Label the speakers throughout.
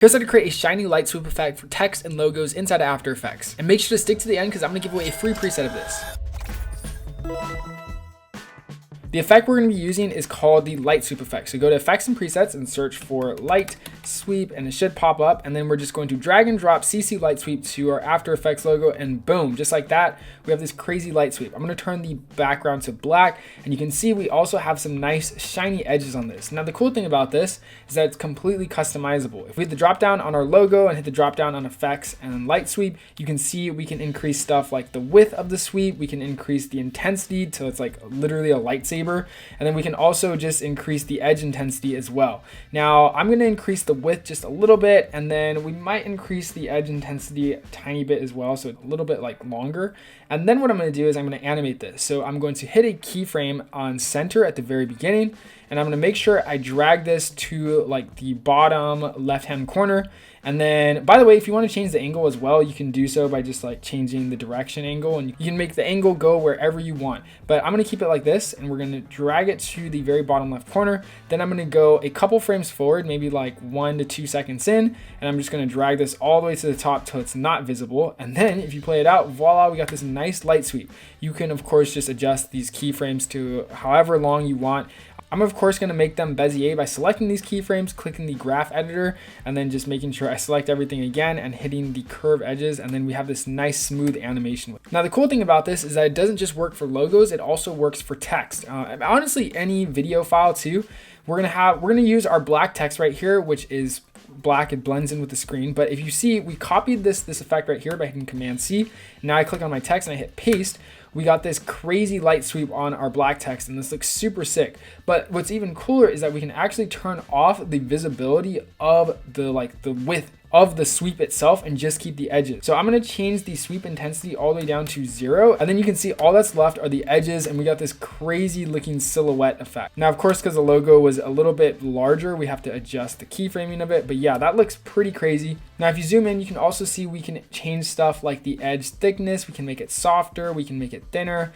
Speaker 1: Here's how to create a shiny light sweep effect for text and logos inside of After Effects. And make sure to stick to the end because I'm going to give away a free preset of this. The effect we're going to be using is called the light sweep effect. So go to effects and presets and search for light sweep and it should pop up. And then we're just going to drag and drop CC light sweep to our After Effects logo and boom, just like that, we have this crazy light sweep. I'm going to turn the background to black and you can see we also have some nice shiny edges on this. Now the cool thing about this is that it's completely customizable. If we hit the drop down on our logo and hit the drop down on effects and light sweep, you can see we can increase stuff like the width of the sweep. We can increase the intensity till it's like literally a lightsaber. And then we can also just increase the edge intensity as well. Now I'm going to increase the width just a little bit and then we might increase the edge intensity a tiny bit as well, so it's a little bit like longer. And then what I'm going to do is I'm going to animate this. So I'm going to hit a keyframe on center at the very beginning and I'm going to make sure I drag this to like the bottom left hand corner. And then, by the way, if you want to change the angle as well, you can do so by just like changing the direction angle and you can make the angle go wherever you want. But I'm going to keep it like this and we're going to drag it to the very bottom left corner. Then I'm going to go a couple frames forward, maybe like 1 to 2 seconds in. And I'm just going to drag this all the way to the top till it's not visible. And then if you play it out, voila, we got this nice light sweep. You can, of course, just adjust these keyframes to however long you want. I'm of course going to make them Bezier by selecting these keyframes, clicking the graph editor, and then just making sure I select everything again and hitting the curve edges, and then we have this nice smooth animation. Now the cool thing about this is that it doesn't just work for logos, it also works for text. Honestly, any video file too. We're gonna use our black text right here, which is black, it blends in with the screen. But if you see, we copied this effect right here by hitting Command C. Now I click on my text and I hit paste. We got this crazy light sweep on our black text and this looks super sick. But what's even cooler is that we can actually turn off the visibility of the width of the sweep itself and just keep the edges. So I'm going to change the sweep intensity all the way down to 0. And then you can see all that's left are the edges and we got this crazy looking silhouette effect. Now, of course, because the logo was a little bit larger, we have to adjust the keyframing of it. But yeah, that looks pretty crazy. Now, if you zoom in, you can also see we can change stuff like the edge thickness. We can make it softer. We can make it thinner.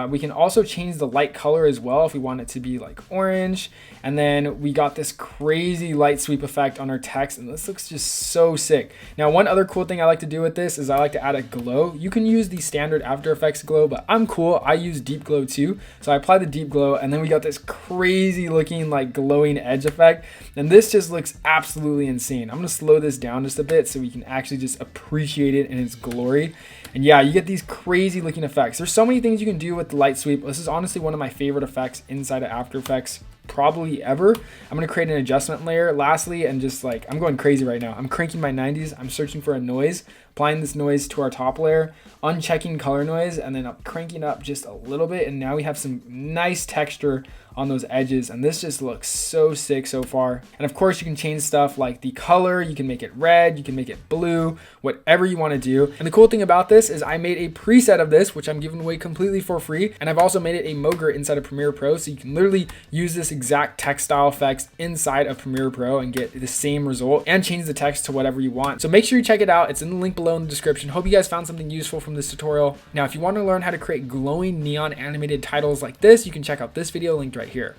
Speaker 1: We can also change the light color as well if we want it to be like orange. And then we got this crazy light sweep effect on our text and this looks just so sick. Now, one other cool thing I like to do with this is I like to add a glow. You can use the standard After Effects glow, but I'm cool. I use deep glow too. So I apply the deep glow and then we got this crazy looking like glowing edge effect. And this just looks absolutely insane. I'm going to slow this down just a bit so we can actually just appreciate it in its glory. And yeah, you get these crazy looking effects. There's so many things you can do with the light sweep. This is honestly one of my favorite effects inside of After Effects probably ever. I'm going to create an adjustment layer lastly and just like, I'm going crazy right now. I'm cranking my 90s. I'm searching for a noise, applying this noise to our top layer, unchecking color noise, and then cranking up just a little bit. And now we have some nice texture on those edges and this just looks so sick so far. And of course you can change stuff like the color, you can make it red, you can make it blue, whatever you want to do. And the cool thing about this is I made a preset of this, which I'm giving away completely for free. And I've also made it a Moger inside of Premiere Pro. So you can literally use this exact text style effects inside of Premiere Pro and get the same result and change the text to whatever you want. So make sure you check it out. It's in the link below in the description. Hope you guys found something useful from this tutorial. Now, if you want to learn how to create glowing neon animated titles like this, you can check out this video linked right here.